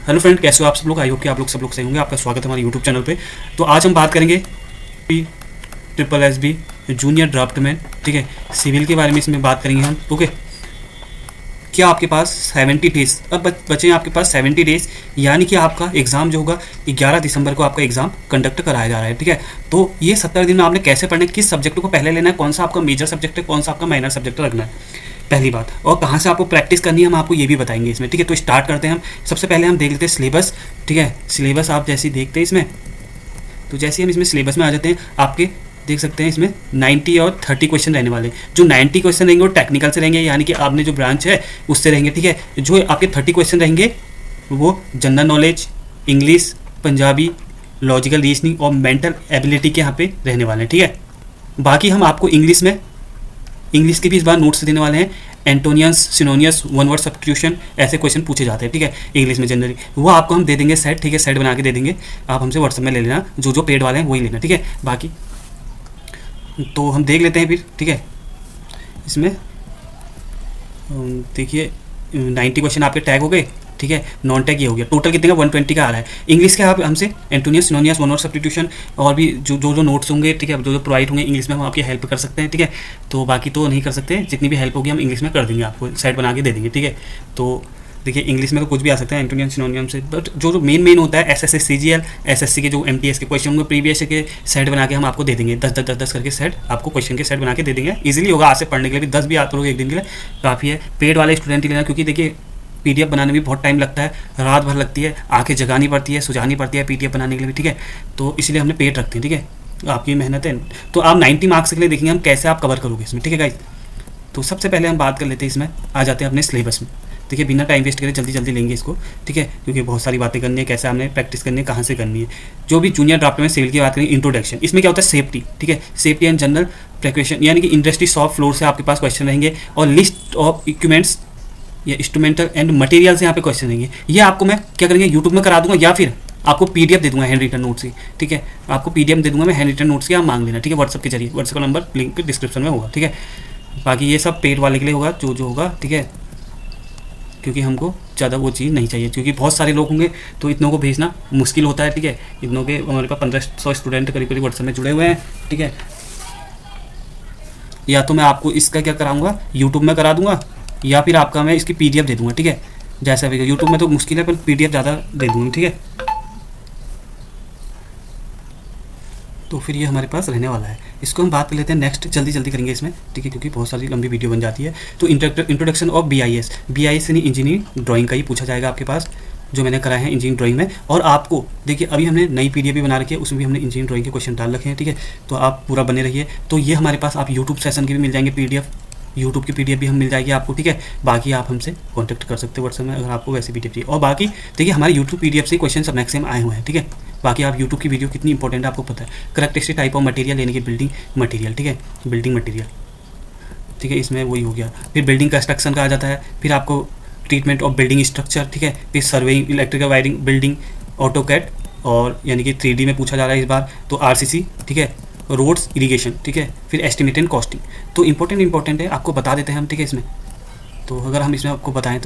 Hello friend, कैसे हो आप सब लोग। आई होप कि आप लोग सब लोग सही होंगे। आपका स्वागत है हमारे यूट्यूब चैनल पे। तो आज हम बात करेंगे triple S B junior draftsman, ठीक है, सिविल के बारे में इसमें बात करेंगे हम। ओके, क्या आपके पास 70 डेज अब बचे हैं आपके पास 70 डेज, यानी कि आपका एग्ज़ाम जो होगा 11 दिसंबर को आपका एग्ज़ाम कंडक्ट कराया जा रहा है, ठीक है। तो ये 70 दिन में आपने कैसे पढ़ना है, किस सब्जेक्ट को पहले लेना है, कौन सा आपका मेजर सब्जेक्ट है, कौन सा आपका माइनर सब्जेक्ट रखना है, पहली बात। और कहाँ से आपको प्रैक्टिस करनी है हम आपको ये भी बताएंगे इसमें, ठीक है। तो स्टार्ट करते हैं हम। सबसे पहले हम देख लेते हैं सिलेबस, ठीक है। सिलेबस आप जैसे ही देखते हैं इसमें, तो जैसे हम इसमें सिलेबस में आ जाते हैं, आपके देख सकते हैं इसमें 90 और 30 क्वेश्चन रहने वाले। जो 90 क्वेश्चन रहेंगे वो टेक्निकल से रहेंगे, यानी कि आपने जो ब्रांच है उससे रहेंगे, ठीक है। जो आपके 30 क्वेश्चन रहेंगे वो general knowledge, English, Punjabi, logical reasoning और मेंटल एबिलिटी के यहाँ पे रहने वाले हैं, ठीक है। बाकी हम आपको इंग्लिश के भी इस बार नोट्स देने वाले हैं। एंटोनियंस, सिनोनियस, वन वर्ड सब्स्टिट्यूशन, ऐसे क्वेश्चन पूछे जाते हैं, ठीक है, इंग्लिश में जनरली। वो आपको हम दे देंगे सेट, ठीक है, सेट बना के दे देंगे। आप हमसे व्हाट्सएप में ले लेना, जो जो पेड वाले हैं वही लेना, ठीक है। बाकी तो हम देख लेते हैं फिर, ठीक है। इसमें देखिए 90 क्वेश्चन आपके टैग हो गए, ठीक है। नॉन टैग ये हो गया। टोटल कितने का 120 का आ रहा है। इंग्लिश के आप हमसे एंटोनियस, सिनोनियस, वन वर्ड सब्स्टिट्यूशन और भी जो नोट्स होंगे, ठीक है, जो प्रोवाइड होंगे इंग्लिश में, हम आपकी हेल्प कर सकते हैं, ठीक है। तो बाकी तो नहीं कर सकते, जितनी भी हेल्प होगी हम इंग्लिश में कर देंगे, आपको साइड बना के दे देंगे, ठीक है। तो देखिए इंग्लिश में तो कुछ भी आ सकता है एंटोनियम सिनोनियम से, बट जो मेन होता है एसएससी, सीजीएल, एसएससी के जो एमटीएस के क्वेश्चन होंगे प्रीवियस के सेट बना के हम आपको दे देंगे। 10 करके सेट आपको क्वेश्चन के सेट बना के दे देंगे। इजीली होगा आज से पढ़ने के लिए भी। 10 भी आते लोग एक दिन के लिए काफ़ी है। पेड वाले स्टूडेंट ही लेना, क्योंकि देखिए पीडीएफ बनाने में भी बहुत टाइम लगता है, रात भर लगती है, आंखें जगानी पड़ती है, सुझानी पड़ती है पीडीएफ बनाने के लिए भी, ठीक है। तो इसलिए हमने पेड रखते हैं, ठीक है। आपकी मेहनत है। तो आप 90 मार्क्स के लिए देखेंगे हम कैसे आप कवर करोगे इसमें, ठीक है गाइस। तो सबसे पहले हम बात कर लेते हैं, इसमें आ जाते हैं अपने सिलेबस में। देखिए बिना टाइम वेस्ट करे जल्दी जल्दी लेंगे इसको, ठीक है, क्योंकि बहुत सारी बातें करनी है, कैसे हमने प्रैक्टिस करनी है, कहाँ से करनी है। जो भी जूनियर ड्राफ्ट में सिविल की बात करेंगे, इंट्रोडक्शन, इसमें क्या होता है सेफ्टी, ठीक है, सेफ्टी एंड जनरल प्रिकॉशन, यानी कि इंडस्ट्री शॉप फ्लोर से आपके पास क्वेश्चन रहेंगे, और लिस्ट ऑफ इक्विपमेंट्स या इंस्ट्रूमेंटल एंड मटेरियल से यहाँ पे क्वेश्चन रहेंगे। ये आपको मैं क्या करेंगे यूट्यूब में करा दूंगा, या फिर आपको पीडीएफ दे दूंगा हैंड रिटन नोट्स की, ठीक है। आपको पीडीएफ दे दूंगा मैं हैंड रिटन नोट्स की, आप मांग लेना, ठीक है, व्हाट्सएप के जरिए। व्हाट्सएप का नंबर लिंक डिस्क्रिप्शन में होगा, ठीक है। बाकी ये सब पेड वाले के लिए होगा जो होगा, ठीक है, क्योंकि हमको ज़्यादा वो चीज़ नहीं चाहिए, क्योंकि बहुत सारे लोग होंगे तो इतनों को भेजना मुश्किल होता है, ठीक है। इतनों के हमारे पास 1500 स्टूडेंट करीब करीब व्हाट्सएप में जुड़े हुए हैं, ठीक है। या तो मैं आपको इसका क्या कराऊंगा, यूट्यूब में करा दूंगा, या फिर आपका मैं इसकी पीडीएफ दे दूंगा, ठीक है। जैसा भी यूट्यूब में तो मुश्किल है, पर पीडीएफ ज़्यादा दे दूंगा, ठीक है। तो फिर ये हमारे पास रहने वाला है। इसको हम बात कर लेते हैं नेक्स्ट, जल्दी जल्दी करेंगे इसमें, ठीक है, क्योंकि बहुत सारी लंबी वीडियो बन जाती है। तो इंट्रोडक्शन ऑफ बीआईएस यानी इंजीनियरिंग ड्राइंग का ही पूछा जाएगा आपके पास, जो मैंने कराया है इंजीनियरिंग ड्राइंग में। और आपको देखिए अभी हमने नई पीडीएफ भी बना रखी है, उसमें भी हमने इंजीनियरिंग ड्राइंग के क्वेश्चन डाल रखे हैं, ठीक है। तो आप पूरा बने रहिए। तो ये हमारे पास आप यूट्यूब सेशन के भी मिल जाएंगे पीडीएफ, यूट्यूब की पीडीएफ भी हम मिल जाएगी आपको, ठीक है। बाकी आप हमसे कांटेक्ट कर सकते हो व्हाट्सएप में, अगर आपको वैसे पीडीएफ चाहिए। और बाकी देखिए हमारे यूट्यूब पीडीएफ से क्वेश्चन सब मैक्सिमम आए हुए हैं, ठीक है। बाकी आप यूट्यूब की वीडियो कितनी इंपॉर्टेंट है आपको पता है। करेक्टरिस्टिक टाइप ऑफ मटेरियल, यानी कि बिल्डिंग मटेरियल, ठीक है, बिल्डिंग मटेरियल, ठीक है, इसमें वही हो गया। फिर बिल्डिंग कंस्ट्रक्शन का आ जाता है, फिर आपको ट्रीटमेंट ऑफ बिल्डिंग स्ट्रक्चर, ठीक है, फिर surveying, electrical wiring, building, AutoCAD, और यानी कि 3D में पूछा जा रहा है इस बार, तो आरसीसी, ठीक है, रोड्स, इरिगेशन, ठीक है, फिर एस्टिमेट एंड कॉस्टिंग। तो इंपॉर्टेंट है, आपको बता देते हैं हम, ठीक है, इसमें। तो अगर हम इसमें आपको बताएं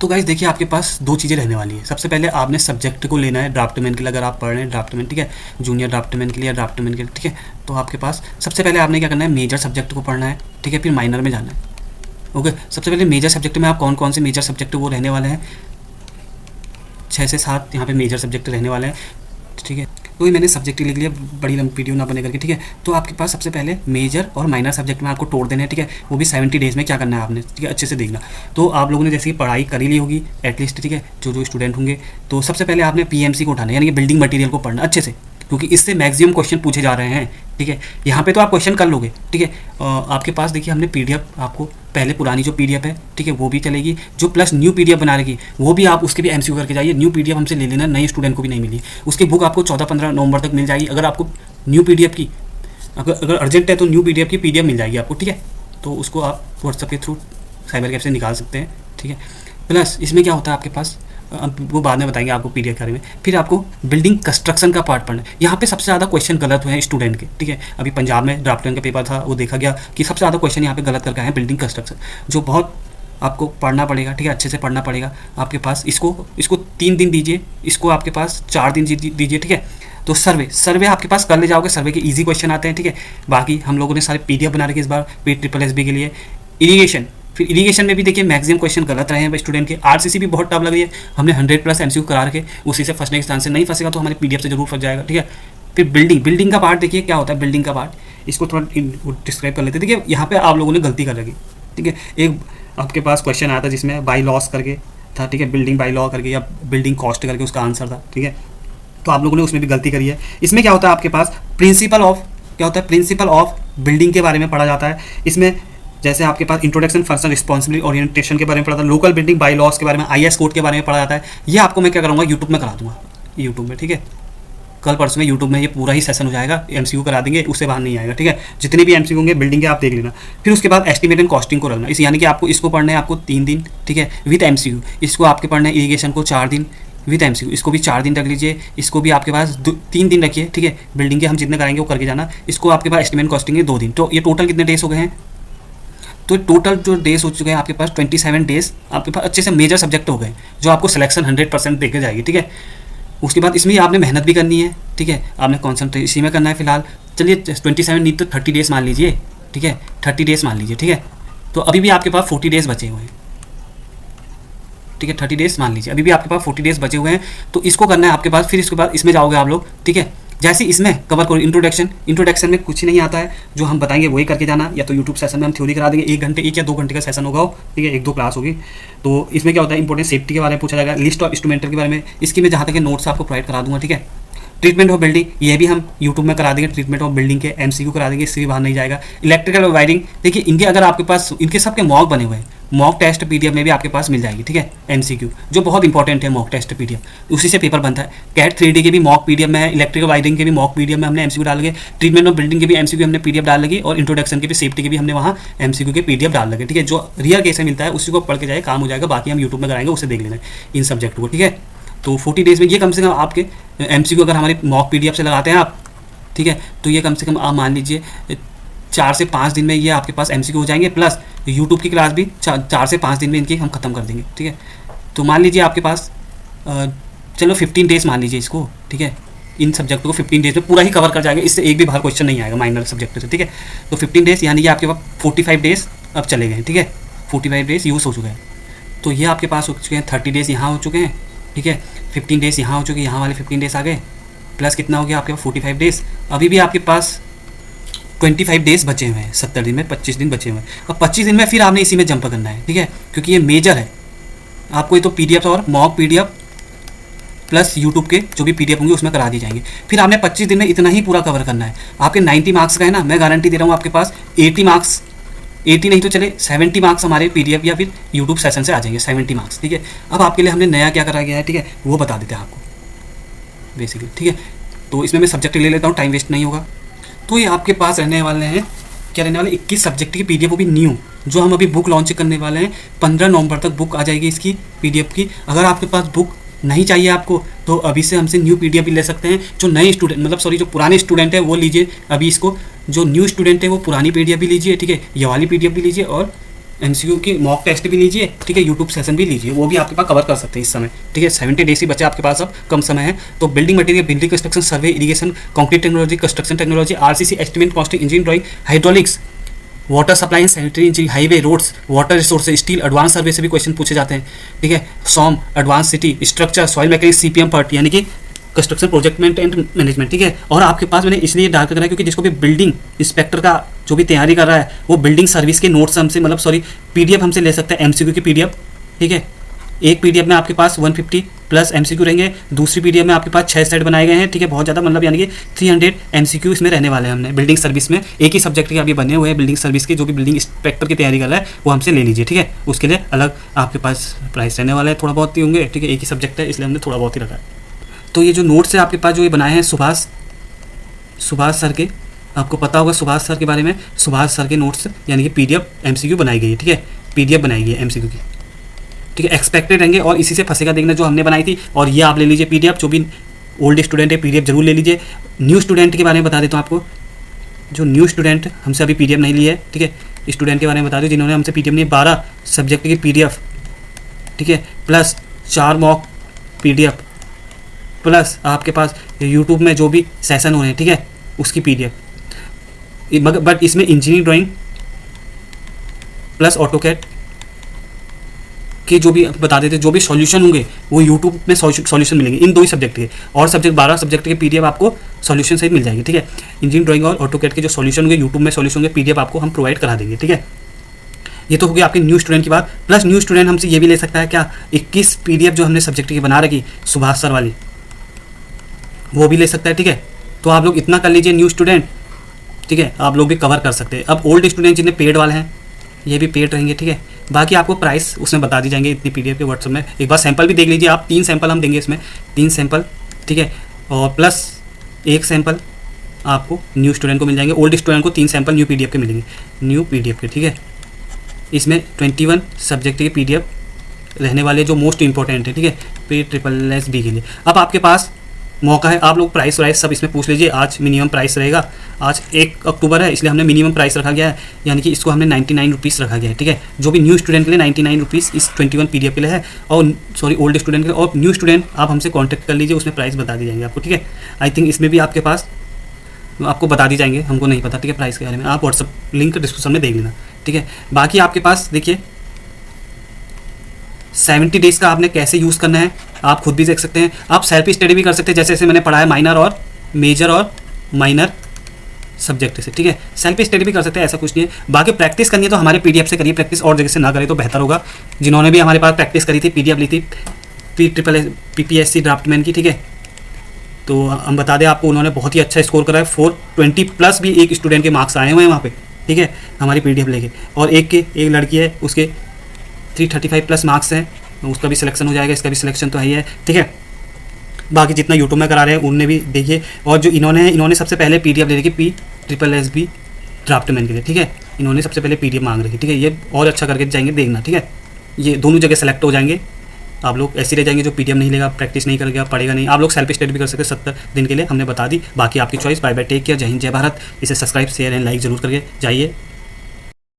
तो गाइस देखिए आपके पास दो चीज़ें रहने वाली है। सबसे पहले आपने सब्जेक्ट को लेना है ड्राफ्टमैन के लिए, अगर आप पढ़ रहे हैं ड्राफ्टमैन, ठीक है, जूनियर ड्राफ्टमैन के लिए या ड्राफ्टमैन के लिए, ठीक है। तो आपके पास सबसे पहले आपने क्या करना है, मेजर सब्जेक्ट को पढ़ना है, ठीक है, फिर माइनर में जाना है। ओके, सबसे पहले मेजर सब्जेक्ट में आप कौन कौन से मेजर सब्जेक्ट वो रहने वाले हैं, 6 से 7 यहाँ पे मेजर सब्जेक्ट रहने वाले हैं, ठीक है। तो मैंने सब्जेक्ट लिख लिया, बड़ी लंबी वीडियो ना बने करके, ठीक है। तो आपके पास सबसे पहले मेजर और माइनर सब्जेक्ट में आपको तोड़ देना है, ठीक है, वो भी 70 डेज़ में क्या करना है आपने, ठीक है, अच्छे से देखना। तो आप लोगों ने जैसे कि पढ़ाई करी ली होगी एटलीस्ट, ठीक है, जो स्टूडेंट होंगे, तो सबसे पहले आपने पीएमसी को उठाना है, यानी कि बिल्डिंग मटेरियल को पढ़ना अच्छे से, क्योंकि इससे मैक्सिमम क्वेश्चन पूछे जा रहे हैं, ठीक है। यहाँ पे तो आप क्वेश्चन कर लोगे, ठीक है। आपके पास देखिए हमने पीडीएफ आपको पहले पुरानी जो पीडीएफ है, ठीक है, वो भी चलेगी, जो प्लस न्यू पीडीएफ बना रही वो भी आप उसके भी एमसीक्यू करके जाइए। न्यू पीडीएफ हमसे ले लेना, नए स्टूडेंट को भी नहीं मिली उसकी बुक, आपको 14-15 नवंबर तक मिल जाएगी। अगर आपको न्यू पीडीएफ की अगर अर्जेंट है तो न्यू पीडीएफ की पीडीएफ मिल जाएगी आपको, ठीक है। तो उसको आप व्हाट्सएप के थ्रू साइबर कैफ से निकाल सकते हैं, ठीक है। प्लस इसमें क्या होता है आपके पास, वो बाद में बताएंगे आपको पीडीएफ के बारे में। फिर आपको बिल्डिंग कंस्ट्रक्शन का पार्ट पढ़ना है। यहाँ पे सबसे ज़्यादा क्वेश्चन गलत हुए हैं स्टूडेंट के, ठीक है। अभी पंजाब में ड्राफ्टमैन का पेपर था, वो देखा गया कि सबसे ज़्यादा क्वेश्चन यहाँ पे गलत करके आए हैं बिल्डिंग कंस्ट्रक्शन, जो बहुत आपको पढ़ना पड़ेगा, ठीक है, अच्छे से पढ़ना पड़ेगा आपके पास। इसको 3 दिन दीजिए, इसको आपके पास 4 दिन दीजिए, ठीक है। तो सर्वे आपके पास कर ले जाओगे, सर्वे के इजी क्वेश्चन आते हैं, ठीक है। बाकी हम लोगों ने सारे PDF बना रखे इस बार PSSB के लिए। इरीगेशन, फिर इरीगेशन में भी देखिए मैक्सिमम क्वेश्चन गलत रहे हैं स्टूडेंट के। RCC भी बहुत टफ लग रही है, हमने 100+ MCQ करा रखे, उसी से फंसने के चांस से नहीं फंसेगा तो हमारे PDF से जरूर फंस जाएगा, ठीक है। फिर बिल्डिंग का पार्ट देखिए क्या होता है। बिल्डिंग का पार्ट इसको थोड़ा डिस्क्राइब कर लेते हैं। देखिए यहाँ पे आप लोगों ने गलती कर रखी, ठीक है। एक आपके पास क्वेश्चन आया था जिसमें बाई लॉस करके था, ठीक है, बिल्डिंग बाई लॉ करके या बिल्डिंग कॉस्ट करके उसका आंसर था, ठीक है। तो आप लोगों ने उसमें भी गलती करी है। इसमें क्या होता है आपके पास प्रिंसिपल ऑफ बिल्डिंग के बारे में पढ़ा जाता है। इसमें जैसे आपके पास इंट्रोडक्शन फंक्शन रिस्पॉन्सिबिलिटी ओरिएंटेशन के बारे में पढ़ा था, लोकल बिल्डिंग बाई लॉस के बारे में, IS कोड के बारे में पढ़ा जाता है। ये आपको मैं क्या करूँगा, यूट्यूब में करा दूंगा, यूट्यूब में, ठीक है। कल परसों में यूट्यूब में ये पूरा ही सेशन हो जाएगा, MCQ करा देंगे, उससे बाहर नहीं आएगा, ठीक है। जितने भी MCQ होंगे बिल्डिंग के आप देख लेना। फिर उसके बाद एस्टिमेट एंड कॉस्टिंग को रखना, इस यानी कि आपको इसको पढ़ना है आपको 3 दिन, ठीक है, विद MCQ। इसको आपके पढ़ना है इरीगेशन को 4 दिन विद MCQ, इसको भी 4 दिन रख लीजिए। इसको भी आपके पास 3 दिन रखिए, ठीक है। बिल्डिंग के हम जितने कराएंगे वो करके जाना। इसको आपके पास एस्टिमेट कॉस्टिंग है 2 दिन। तो ये टोटल कितने डेज हो गए हैं? तो टोटल जो डेज हो चुके हैं आपके पास 27 डेज आपके पास अच्छे से मेजर सब्जेक्ट हो गए, जो आपको सिलेक्शन 100% देके जाएगी, ठीक है। उसके बाद इसमें आपने मेहनत भी करनी है, ठीक है, आपने कॉन्सेंट्रेट इसी में करना है फिलहाल। चलिए 27 नहीं तो 30 डेज मान लीजिए, ठीक है, 30 डेज मान लीजिए, ठीक है। तो अभी भी आपके पास 40 डेज बचे हुए हैं, ठीक है, 30 डेज मान लीजिए, अभी भी आपके पास 40 डेज बचे हुए हैं। तो इसको करना है आपके पास। फिर इसके बाद इसमें जाओगे आप लोग, ठीक है। जैसे इसमें कवर करो इंट्रोडक्शन में कुछ नहीं आता है, जो हम बताएंगे वही करके जाना। या तो यूट्यूब सेशन में हम थ्योरी करा देंगे, 1 या 2 घंटे का सेशन होगा, ठीक है, 1-2 क्लास होगी। तो इसमें क्या होता है, इंपॉर्टेंट सेफ्टी के बारे में पूछा जाएगा, लिस्ट ऑफ इंस्ट्रूमेंटल के बारे में, इसकी मैं जहाँ तक नोट्स आपको प्रोवाइड करा दूंगा, ठीक है। ट्रीटमेंट ऑफ बिल्डिंग ये भी हम यूट्यूब में करा देंगे, ट्रीटमेंट ऑफ बिल्डिंग के MCQ करा देंगे, इससे भी बाहर नहीं जाएगा। इलेक्ट्रिकल वायरिंग देखिए, इनके अगर आपके पास इनके सबके मॉक बने हुए हैं, मॉक टेस्ट PDF में भी आपके पास मिल जाएगी, ठीक है, MCQ जो बहुत इंपॉर्टेंट है। मॉक टेस्ट PDF उसी से पेपर बनता है। कैट 3D के भी मॉक PDF में है, इलेक्ट्रिकल वायरिंग के भी मॉक PDF में हमने MCQ डाल लगे, ट्रीटमेंट ऑफ बिल्डिंग के भी MCQ हमने PDF डाल लगी, और इंट्रोडक्शन के भी सेफ्टी के भी हमने वहाँ MCQ के PDF डाल लगे, ठीक है। जो रियल केस में मिलता है उसी को पढ़ के जाए, काम हो जाएगा। बाकी हम यूट्यूब में कराएंगे, उसे देख लेना इन सब्जेक्ट को, ठीक है। तो 40 डेज में ये कम से कम आपके MCQ अगर हमारे मॉक PDF से लगाते हैं आप, ठीक है, तो ये कम से कम आप मान लीजिए 4 से 5 दिन में ये आपके पास MCQ हो जाएंगे। प्लस यूट्यूब की क्लास भी 4 से 5 दिन में इनकी हम ख़त्म कर देंगे, ठीक है। तो मान लीजिए आपके पास चलो 15 डेज मान लीजिए इसको, ठीक है। इन सब्जेक्ट को 15 डेज में पूरा ही कवर कर जाएगा, इससे एक भी बाहर क्वेश्चन नहीं आएगा माइनर सब्जेक्ट से, ठीक है। तो 15 डेज यानी कि आपके पास 45 डेज अब चले गए, ठीक है, 45 डेज यूज़ हो चुके हैं। तो ये आपके पास हो चुके हैं 30 डेज यहाँ हो चुके हैं, ठीक है, 15 डेज यहाँ हो चुके हैं, यहाँ वाले 15 डेज आ गए, प्लस कितना हो गया आपके पास 45 डेज। अभी भी आपके पास 25 डेज बचे हुए हैं, 70 दिन में 25 दिन बचे हुए हैं। अब 25 दिन में फिर आपने इसी में जंप करना है, ठीक है, क्योंकि ये मेजर है। आपको ये तो PDF और मॉक PDF प्लस यूट्यूब के जो भी PDF होंगे उसमें करा दी जाएंगे। फिर आपने 25 दिन में इतना ही पूरा कवर करना है। आपके 90 मार्क्स का है ना, मैं गारंटी दे रहा हूँ आपके पास 80 मार्क्स, 80 नहीं तो चले 70 मार्क्स हमारे PDF या फिर यूट्यूब सेशन से आ जाएंगे, 70 मार्क्स, ठीक है। अब आपके लिए हमने नया क्या करा गया है, ठीक है, वो बता देते हैं आपको बेसिकली, ठीक है। तो इसमें मैं सब्जेक्ट ले लेता हूँ, टाइम वेस्ट नहीं होगा। तो ये आपके पास रहने वाले हैं, क्या रहने वाले 21 सब्जेक्ट की PDF, वो भी न्यू, जो हम अभी बुक लॉन्च करने वाले हैं। 15 नवंबर तक बुक आ जाएगी इसकी PDF की। अगर आपके पास बुक नहीं चाहिए आपको तो अभी से हमसे न्यू PDF भी ले सकते हैं। जो नए स्टूडेंट मतलब सॉरी जो पुराने स्टूडेंट है वो लीजिए अभी इसको, जो न्यू स्टूडेंट है वो पुरानी PDF भी लीजिए, ठीक है, ये वाली PDF भी लीजिए, और MCQ की मॉक टेस्ट भी लीजिए, ठीक है, यूट्यूब सेशन भी लीजिए, वो भी आपके पास कवर कर सकते हैं इस समय, ठीक है। 70 डेज ही बचे आपके पास, अब कम समय है। तो building material, building construction, survey, irrigation, concrete technology, construction technology, RCC, estimate, costing, engineering drawing, hydraulics, water supply and sanitary engineering, highway, roads, water resources, steel, advance survey से भी क्वेश्चन पूछे जाते हैं, ठीक है। SOM, advance city structure, soil mechanics, CPM part यानी कि construction project and management, ठीक है। और आपके पास मैंने इसलिए डाल कर रहा है क्योंकि जिसको भी बिल्डिंग इंस्पेक्टर का जो भी तैयारी कर रहा है वो बिल्डिंग सर्विस के नोट्स हमसे मतलब सॉरी PDF हमसे ले सकता है, MCQ की PDF, ठीक है। एक PDF में आपके पास 150 प्लस MCQ रहेंगे, दूसरी PDF में आपके पास 6 सेट बनाए गए हैं, ठीक है, बहुत ज़्यादा मतलब यानी कि 300 MCQ इसमें रहने वाले हैं। हमने बिल्डिंग सर्विस में एक ही सब्जेक्ट के अभी बने हुए हैं, बिल्डिंग सर्विस के जो भी बिल्डिंग इंस्पेक्टर की तैयारी कर रहा है वो हमसे ले लीजिए, ठीक है। उसके लिए अलग आपके पास प्राइस रहने वाला है, थोड़ा बहुत ही होंगे, ठीक है, एक ही सब्जेक्ट है इसलिए हमने थोड़ा बहुत ही रखा है। तो ये जो नोट्स है आपके पास जो ये बनाए हैं सुभाष सर के, आपको पता होगा सुभाष सर के बारे में, सुभाष सर के नोट्स यानी कि PDF MCQ बनाई गई है, ठीक है, PDF बनाई गई है MCQ की, ठीक है, एक्सपेक्टेड रहेंगे और इसी से फंसेगा देखना जो हमने बनाई थी। और ये आप ले लीजिए PDF, जो भी ओल्ड स्टूडेंट है PDF जरूर ले लीजिए। न्यू स्टूडेंट के बारे में बता देता हूँ आपको, जो न्यू स्टूडेंट हमसे अभी PDF नहीं लिए है, ठीक है, स्टूडेंट के बारे में बता दूँ जिन्होंने हमसे पीडीएफ नहीं 12 सब्जेक्ट की पीडीएफ, ठीक है, प्लस 4 मॉक पीडीएफ, प्लस आपके पास यूट्यूब में जो भी सेशन हो रहे हैं, ठीक है, उसकी पीडीएफ। बट इसमें इंजीनियरिंग ड्राइंग प्लस ऑटोकैड कि जो भी बता देते, जो भी सॉल्यूशन होंगे वो यूट्यूब में सॉल्यूशन मिलेंगे इन 2 ही सब्जेक्ट के, और सब्जेक्ट 12 सब्जेक्ट के पीडीएफ आपको सॉल्यूशन सहित मिल जाएगी, ठीक है। इंजीनियरिंग ड्राइंग और ऑटोकैड के जो सॉल्यूशन होंगे यूट्यूब में सॉल्यूशन होंगे, पीडीएफ आपको हम प्रोवाइड करा देंगे, ठीक है। ये तो हो गया आपके न्यू स्टूडेंट की बात। प्लस न्यू स्टूडेंट हमसे ये भी ले सकता है क्या, 21 पीडीएफ जो हमने सब्जेक्ट की बना रखी सुभाष सर वाली, वो भी ले सकता है, ठीक है। तो आप लोग इतना कर लीजिए न्यू स्टूडेंट, ठीक है, आप लोग भी कवर कर सकते हैं। अब ओल्ड स्टूडेंट जितने पेड वाले हैं ये भी पेड रहेंगे, ठीक है। बाकी आपको प्राइस उसमें बता दी जाएंगे इतनी पीडीएफ के व्हाट्सएप में। एक बार सैंपल भी देख लीजिए आप, 3 सैंपल हम देंगे इसमें, 3 सैंपल, ठीक है, और प्लस 1 सैंपल आपको न्यू स्टूडेंट को मिल जाएंगे। ओल्ड स्टूडेंट को 3 सैंपल न्यू पीडीएफ के मिलेंगे, न्यू पीडीएफ के, ठीक है। इसमें 21 सब्जेक्ट के पीडीएफ रहने वाले जो मोस्ट इंपॉर्टेंट है, ठीक है, PSSB के लिए। अब आपके पास मौका है, आप लोग प्राइस वाइस सब इसमें पूछ लीजिए। आज मिनिमम प्राइस रहेगा, आज 1 अक्टूबर है इसलिए हमने मिनिमम प्राइस रखा गया है, यानी कि इसको हमने 99 रुपीज़ रखा गया है, ठीक है। जो भी न्यू स्टूडेंट के लिए 99 रुपीज़ इस 21 पीडीएफ के लिए है, और सॉरी ओल्ड स्टूडेंट के लिए। और न्यू स्टूडेंट आप हमसे कॉन्टैक्ट कर लीजिए, उसमें प्राइस बता दी जाएंगे आपको, ठीक है। आई थिंक इसमें भी आपके पास आपको बता दी जाएंगे, हमको नहीं पता, ठीक है, प्राइस के बारे में। आप व्हाट्सअप लिंक डिस्क्रिप्शन में देख लेना, ठीक है। बाकी आपके पास देखिए 70 डेज़ का आपने कैसे यूज़ करना है आप खुद भी देख सकते हैं। आप सेल्फ स्टडी भी कर सकते हैं, जैसे जैसे मैंने पढ़ा है माइनर और मेजर और माइनर सब्जेक्ट से, ठीक है। सेल्फ स्टडी भी कर सकते हैं, ऐसा कुछ नहीं है। बाकी प्रैक्टिस करनी है तो हमारे पीडीएफ से करिए प्रैक्टिस, और जगह से ना करें तो बेहतर होगा। जिन्होंने भी हमारे पास प्रैक्टिस करी थी, पीडीएफ ली थी PPSC ड्राफ्टमैन की, ठीक है, तो हम बता दें आपको उन्होंने बहुत ही अच्छा स्कोर करा है। 420 प्लस भी एक स्टूडेंट के मार्क्स आए हुए हैं वहाँ पे, ठीक है, हमारी पीडीएफ लेके। और एक लड़की है उसके 335 प्लस मार्क्स हैं, उसका भी सिलेक्शन हो जाएगा, इसका भी सिलेक्शन तो है ही है, ठीक है। बाकी जितना यूट्यूब में करा रहे हैं उनने भी देखिए। और जो इन्होंने सबसे पहले पीडीएफ ले रखी PSSB ड्राफ्टमैन के लिए, ठीक है, इन्होंने सबसे पहले पीडीएफ मांग रखी, ठीक है। ये और अच्छा करके जाएंगे, देखना, ठीक है। ये दोनों जगह सेलेक्ट हो जाएंगे, आप लोग ऐसे रह जाएंगे जो पीडीएफ नहीं लेगा, प्रैक्टिस नहीं करेगा, पढ़ेगा नहीं। आप लोग सेल्फ स्टडी भी कर सकते हैं 70 दिन के लिए, हमने बता दी। बाकी आपकी choice. Bye bye, take care, Jai Hind, जय भारत। इसे सब्सक्राइब, शेयर एंड लाइक जरूर करके जाइए।